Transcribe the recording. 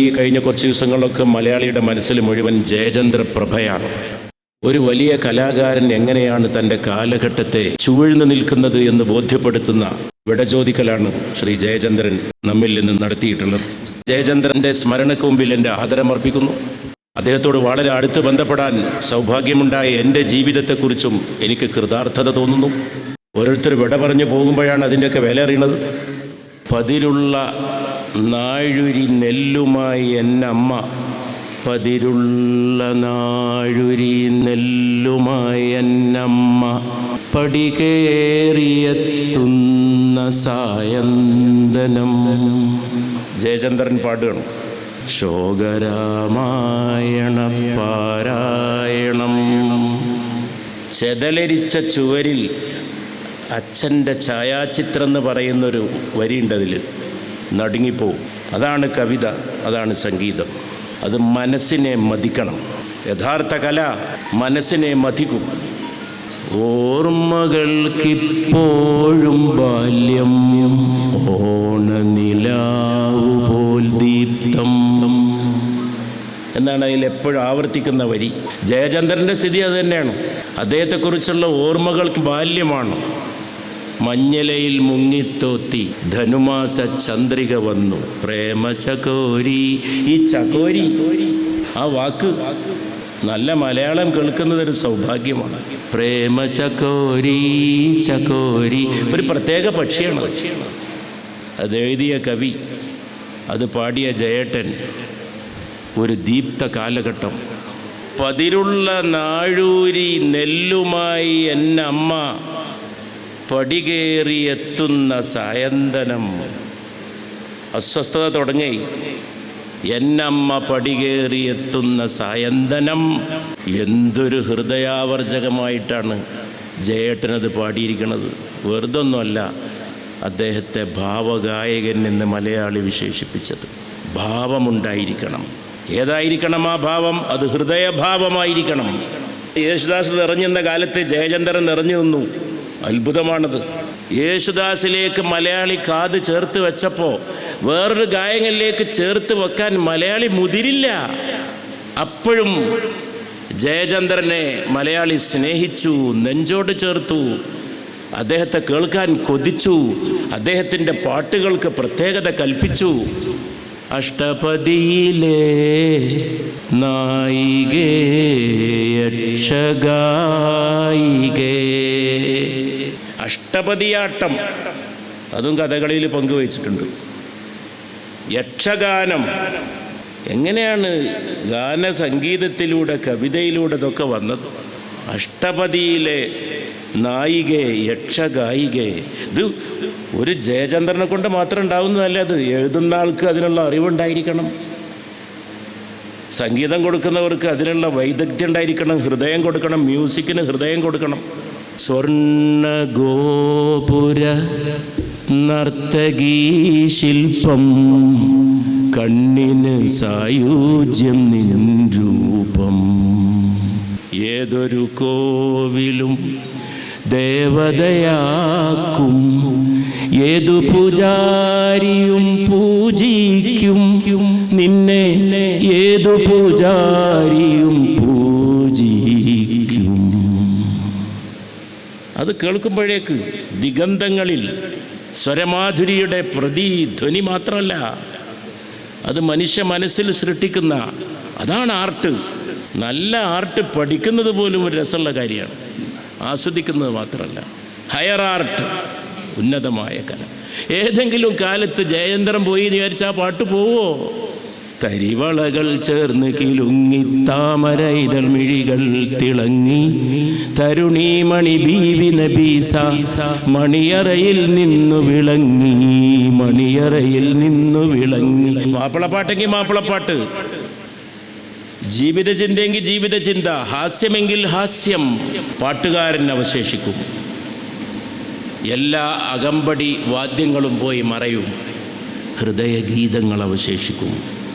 ഈ കഴിഞ്ഞ കുറച്ച് ദിവസങ്ങളിലൊക്കെ മലയാളിയുടെ മനസ്സിൽ മുഴുവൻ ജയചന്ദ്രപ്രഭയാണ്. ഒരു വലിയ കലാകാരൻ എങ്ങനെയാണ് തൻ്റെ കാലഘട്ടത്തെ ചുവഴ്ന്നു നിൽക്കുന്നത് എന്ന് ബോധ്യപ്പെടുത്തുന്ന വിടചോദിക്കലാണ് ശ്രീ ജയചന്ദ്രൻ നമ്മിൽ നിന്ന് നടത്തിയിട്ടുള്ളത്. ജയചന്ദ്രൻ്റെ സ്മരണയ്ക്ക് മുമ്പിൽ എൻ്റെ ആദരമർപ്പിക്കുന്നു. അദ്ദേഹത്തോട് വളരെ അടുത്ത് ബന്ധപ്പെടാൻ സൗഭാഗ്യമുണ്ടായ എൻ്റെ ജീവിതത്തെക്കുറിച്ചും എനിക്ക് കൃതാർത്ഥത തോന്നുന്നു. ഓരോരുത്തർ വിട പറഞ്ഞു പോകുമ്പോഴാണ് അതിൻ്റെയൊക്കെ വില അറിയണത്. പതിരുള്ള നാഴുരി നെല്ലുമായി എന്നമ്മ, പതിരുള്ള നാഴുരി നെല്ലുമായി എന്നമ്മ, പടികേറിയെത്തുന്ന സായന്തനം. ജയചന്ദ്രൻ പാടുകയാണ്. ശോകരാമായണ പാരായണം. ചെതലരിച്ച ചുവരിൽ അച്ഛൻ്റെ ഛായാചിത്രം എന്ന് പറയുന്നൊരു വരിയുണ്ട്. അതിൽ നടുങ്ങിപ്പോവും. അതാണ് കവിത, അതാണ് സംഗീതം. അത് മനസ്സിനെ മതിക്കണം. യഥാർത്ഥ കല മനസ്സിനെ മതിക്കും. ഓർമ്മകൾക്കിപ്പോഴും ബാല്യം ഓണനിലാവു പോൽ ദീപ്തം എന്നാണ് അതിൽ എപ്പോഴും ആവർത്തിക്കുന്ന വരി. ജയചന്ദ്രൻ്റെ സ്ഥിതി അത് തന്നെയാണ്. അദ്ദേഹത്തെക്കുറിച്ചുള്ള ഓർമ്മകൾക്ക് ബാല്യമാണ്. മഞ്ഞലയിൽ മുങ്ങിത്തോത്തി ധനുമാസ ചന്ദ്രിക വന്നു പ്രേമ ചകോരി. ഈ ചകോരി, ആ വാക്ക് നല്ല മലയാളം കേൾക്കുന്നതൊരു സൗഭാഗ്യമാണ്. പ്രേമ ചകോരി ചകോരി ഒരു പ്രത്യേക പക്ഷിയാണ്. അത് എഴുതിയ കവി, അത് പാടിയ ജയേട്ടൻ. ഒരു ദീപ്ത കാലഘട്ടം. പതിരുള്ള നാഴൂരി നെല്ലുമായി എന്നമ്മ, പടികേറിയെത്തുന്ന സായന്തനം. അസ്വസ്ഥത തുടങ്ങി. എന്നമ്മ പടികേറിയെത്തുന്ന സായന്തനം. എന്തൊരു ഹൃദയാവർജകമായിട്ടാണ് ജയേട്ടനത് പാടിയിരിക്കുന്നത്. വെറുതൊന്നുമല്ല അദ്ദേഹത്തെ ഭാവഗായകൻ എന്ന് മലയാളി വിശേഷിപ്പിച്ചത്. ഭാവമുണ്ടായിരിക്കണം. ഏതായിരിക്കണം ആ ഭാവം? അത് ഹൃദയഭാവമായിരിക്കണം. യേശുദാസ് നിറഞ്ഞുന്ന കാലത്ത് ജയചന്ദ്രൻ നിറഞ്ഞു നിന്നു. അത്ഭുതമാണത്. യേശുദാസിലേക്ക് മലയാളി കാത് ചേർത്ത് വെച്ചപ്പോൾ വേറൊരു ഗായകനിലേക്ക് ചേർത്ത് വെക്കാൻ മലയാളി മുതിരില്ല. അപ്പോഴും ജയചന്ദ്രനെ മലയാളി സ്നേഹിച്ചു, നെഞ്ചോട് ചേർത്തു, അദ്ദേഹത്തെ കേൾക്കാൻ കൊതിച്ചു, അദ്ദേഹത്തിൻ്റെ പാട്ടുകൾക്ക് പ്രത്യേകത കൽപ്പിച്ചു. അഷ്ടപതിയിലെ നായികേ യക്ഷഗായികേ. അഷ്ടപതിയാട്ടം അതും കഥകളിയിൽ പങ്കുവച്ചിട്ടുണ്ട്. യക്ഷഗാനം എങ്ങനെയാണ് ഗാനസംഗീതത്തിലൂടെ കവിതയിലൂടെ ഇതൊക്കെ വന്നത്? അഷ്ടപതിയിലെ നായികേ യക്ഷഗായികേ. ഇത് ഒരു ജയചന്ദ്രനെ കൊണ്ട് മാത്രം ഉണ്ടാവുന്നതല്ല. അത് എഴുതുന്ന ആൾക്ക് അതിനുള്ള അറിവുണ്ടായിരിക്കണം. സംഗീതം കൊടുക്കുന്നവർക്ക് അതിനുള്ള വൈദഗ്ധ്യം ഉണ്ടായിരിക്കണം. ഹൃദയം കൊടുക്കണം. മ്യൂസിക്കിന് ഹൃദയം കൊടുക്കണം. സ്വർണ്ണഗോപുര നർത്തകീ ശില്പം, കണ്ണിന് സായുജ്യം നിൻ രൂപം. ഏതൊരു കോവിലും ദേവതയാക്കും, ഏതു പൂജാരിയും പൂജിക്കും നിന്നെ, ഏതു പൂജാരിയും പൂജിക്കും. അത് കേൾക്കുമ്പോഴേക്ക് ദിഗന്ധങ്ങളിൽ സ്വരമാധുരിയുടെ പ്രതിധ്വനി മാത്രമല്ല, അത് മനുഷ്യ മനസ്സിൽ സൃഷ്ടിക്കുന്ന, അതാണ് ആർട്ട്. നല്ല ആർട്ട് പഠിക്കുന്നത് പോലും ഒരു രസമുള്ള കാര്യമാണ്. ആസ്വദിക്കുന്നത് മാത്രമല്ല, ഹയർ ആർട്ട്, ഉന്നതമായ കല. ഏതെങ്കിലും കാലത്ത് ജയചന്ദ്രൻ പോയി എന്ന് വിചാരിച്ചാൽ ആ പാട്ട് പോവോ? തരിവളകൾ ചേർന്ന് കിലുങ്ങി താമര ഇതൾ മിഴികൾ തിളങ്ങി, തരുണീമണി ബീവി നബീസ മണിയറയിൽ നിന്നു വിളങ്ങി, മണിയറയിൽ നിന്നു വിളങ്ങി. മാപ്പിളപ്പാട്ടെങ്കിൽ മാപ്പിളപ്പാട്ട്, ജീവിതചിന്തയെങ്കിൽ ജീവിതചിന്ത, ഹാസ്യമെങ്കിൽ ഹാസ്യം. പാട്ടുകാരൻ അവശേഷിക്കും. എല്ലാ അകമ്പടി വാദ്യങ്ങളും പോയി മറയും. ഹൃദയഗീതങ്ങൾ അവശേഷിക്കും.